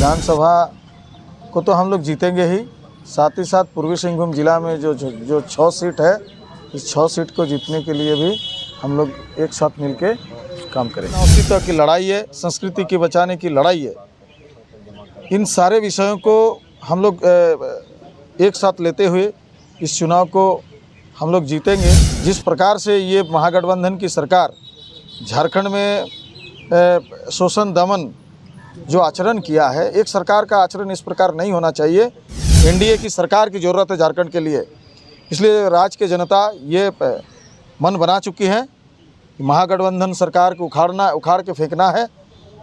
विधानसभा को तो हम लोग जीतेंगे ही, साथ ही साथ पूर्वी सिंहभूम जिला में जो 6 सीट है, इस 6 सीट को जीतने के लिए भी हम लोग एक साथ मिलके काम करेंगे। अस्तित्व की लड़ाई है, संस्कृति की बचाने की लड़ाई है। इन सारे विषयों को हम लोग एक साथ लेते हुए इस चुनाव को हम लोग जीतेंगे। जिस प्रकार से ये महागठबंधन की सरकार झारखंड में शोषण दमन जो आचरण किया है, एक सरकार का आचरण इस प्रकार नहीं होना चाहिए। एनडीए की सरकार की ज़रूरत है झारखंड के लिए, इसलिए राज्य की जनता ये मन बना चुकी है कि महागठबंधन सरकार को उखाड़ के फेंकना है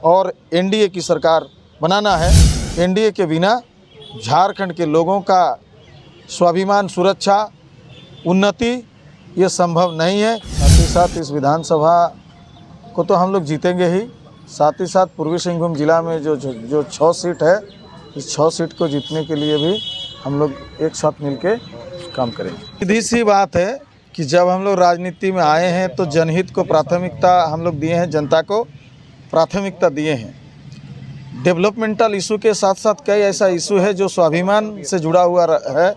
और एनडीए की सरकार बनाना है। एनडीए के बिना झारखंड के लोगों का स्वाभिमान, सुरक्षा, उन्नति ये संभव नहीं है। साथ ही साथ इस विधानसभा को तो हम लोग जीतेंगे ही, साथ ही साथ पूर्वी सिंहभूम जिला में जो 6 सीट है, इस 6 सीट को जीतने के लिए भी हम लोग एक साथ मिलके काम करेंगे। सीधी सी बात है कि जब हम लोग राजनीति में आए हैं तो जनहित को प्राथमिकता हम लोग दिए हैं, जनता को प्राथमिकता दिए हैं। डेवलपमेंटल इशू के साथ साथ कई ऐसा इशू है जो स्वाभिमान से जुड़ा हुआ है,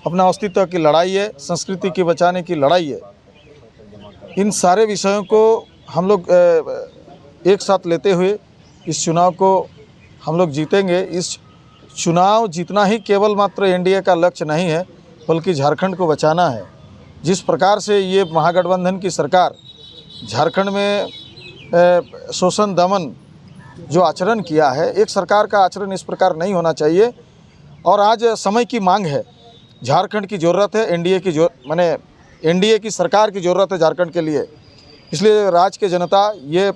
अपना अस्तित्व की लड़ाई है, संस्कृति की बचाने की लड़ाई है। इन सारे विषयों को हम लोग एक साथ लेते हुए इस चुनाव को हम लोग जीतेंगे। इस चुनाव जीतना ही केवल मात्र एनडीए का लक्ष्य नहीं है, बल्कि झारखंड को बचाना है। जिस प्रकार से ये महागठबंधन की सरकार झारखंड में शोषण दमन जो आचरण किया है, एक सरकार का आचरण इस प्रकार नहीं होना चाहिए। और आज समय की मांग है, झारखंड की ज़रूरत है, एनडीए की सरकार की ज़रूरत है झारखंड के लिए, इसलिए राज्य की जनता ये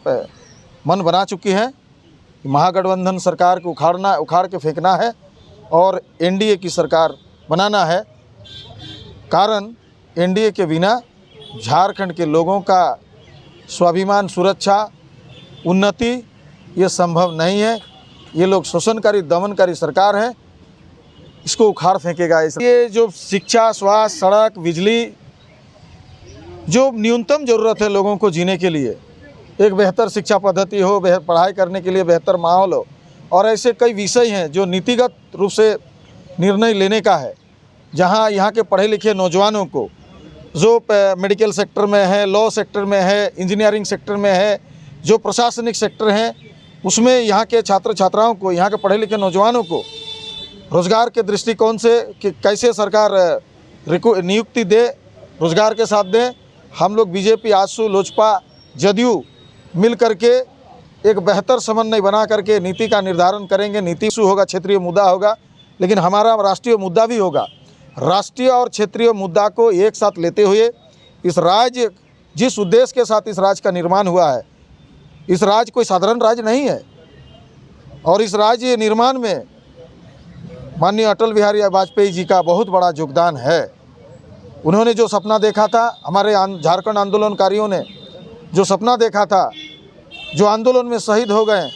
मन बना चुकी है कि महागठबंधन सरकार को उखाड़ के फेंकना है और एनडीए की सरकार बनाना है। कारण एनडीए के बिना झारखंड के लोगों का स्वाभिमान, सुरक्षा, उन्नति ये संभव नहीं है। ये लोग शोषणकारी, दमनकारी सरकार है, इसको उखाड़ फेंकेगा। ये जो शिक्षा, स्वास्थ्य, सड़क, बिजली, जो न्यूनतम ज़रूरत है लोगों को जीने के लिए, एक बेहतर शिक्षा पद्धति हो, पढ़ाई करने के लिए बेहतर माहौल हो, और ऐसे कई विषय हैं जो नीतिगत रूप से निर्णय लेने का है, जहां यहाँ के पढ़े लिखे नौजवानों को जो मेडिकल सेक्टर में है, लॉ सेक्टर में है, इंजीनियरिंग सेक्टर में है, जो प्रशासनिक सेक्टर हैं, उसमें यहाँ के छात्र छात्राओं को, यहाँ के पढ़े लिखे नौजवानों को रोज़गार के दृष्टिकोण से कि कैसे सरकार नियुक्ति दे, रोज़गार के साथ दे। हम लोग बीजेपी, आजसू, लोजपा, जदयू मिल करके एक बेहतर समन्वय बना करके नीति का निर्धारण करेंगे। नीति इशू होगा, क्षेत्रीय मुद्दा होगा, लेकिन हमारा राष्ट्रीय मुद्दा भी होगा। राष्ट्रीय और क्षेत्रीय मुद्दा को एक साथ लेते हुए इस राज्य, जिस उद्देश्य के साथ इस राज्य का निर्माण हुआ है, इस राज्य कोई साधारण राज्य नहीं है, और इस राज्य निर्माण में माननीय अटल बिहारी वाजपेयी जी का बहुत बड़ा योगदान है। उन्होंने जो सपना देखा था, हमारे झारखंड आंदोलनकारियों ने जो सपना देखा था, जो आंदोलन में शहीद हो गए,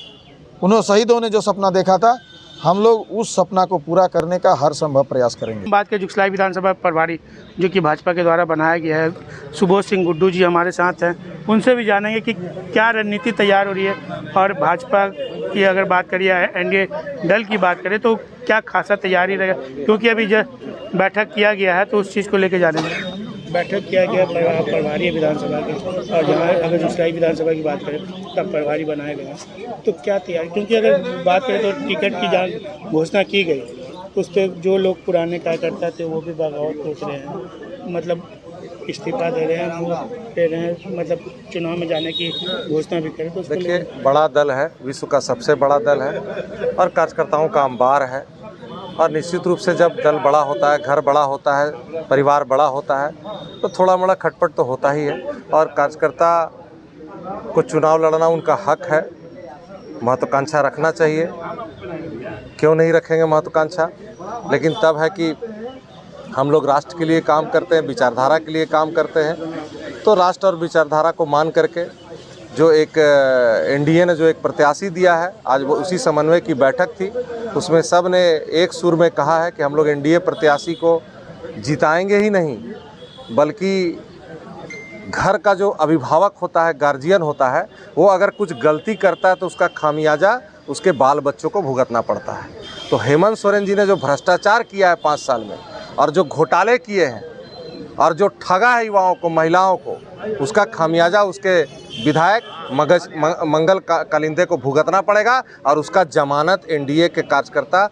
उन्होंने शहीदों ने जो सपना देखा था, हम लोग उस सपना को पूरा करने का हर संभव प्रयास करेंगे। बात के जुगसलाई विधानसभा प्रभारी जो कि भाजपा के द्वारा बनाया गया है, सुबोध सिंह गुड्डू जी हमारे साथ हैं, उनसे भी जानेंगे कि क्या रणनीति तैयार हो रही है, और भाजपा की अगर बात करिए, एनडीए दल की बात करें तो क्या खासा तैयारी रहेगा, क्योंकि अभी जब बैठक किया गया है तो उस चीज़ को लेकर जानेंगे। बैठक किया गया प्रभारी विधानसभा के, और जहाँ अगर जुगसलाई विधानसभा की बात करें तब प्रभारी बनाया गया, तो क्या तैयारी, क्योंकि अगर बात करें तो टिकट की घोषणा की गई, उस पर जो लोग पुराने कार्यकर्ता थे वो भी बगावत सोच रहे हैं, मतलब इस्तीफा दे रहे हैं, वो दे रहे हैं, मतलब चुनाव में जाने की घोषणा भी करें। तो देखिए, बड़ा दल है, विश्व का सबसे बड़ा दल है और कार्यकर्ताओं का अंबार है, और निश्चित रूप से जब दल बड़ा होता है, घर बड़ा होता है, परिवार बड़ा होता है, तो थोड़ा मोड़ा खटपट तो होता ही है। और कार्यकर्ता को चुनाव लड़ना उनका हक है, महत्वाकांक्षा रखना चाहिए, क्यों नहीं रखेंगे महत्वाकांक्षा। लेकिन तब है कि हम लोग राष्ट्र के लिए काम करते हैं, विचारधारा के लिए काम करते हैं, तो राष्ट्र और विचारधारा को मान करके जो एक एनडीए ने जो एक प्रत्याशी दिया है, आज वो उसी समन्वय की बैठक थी, उसमें सब ने एक सुर में कहा है कि हम लोग एनडीए प्रत्याशी को जिताएंगे ही नहीं, बल्कि घर का जो अभिभावक होता है, गार्जियन होता है, वो अगर कुछ गलती करता है तो उसका खामियाजा उसके बाल बच्चों को भुगतना पड़ता है। तो हेमंत सोरेन जी ने जो भ्रष्टाचार किया है 5 साल में और जो घोटाले किए हैं और जो ठगा है युवाओं को, महिलाओं को, उसका खामियाजा उसके विधायक मंगल कालिंदे को भुगतना पड़ेगा और उसका जमानत एनडीए के कार्यकर्ता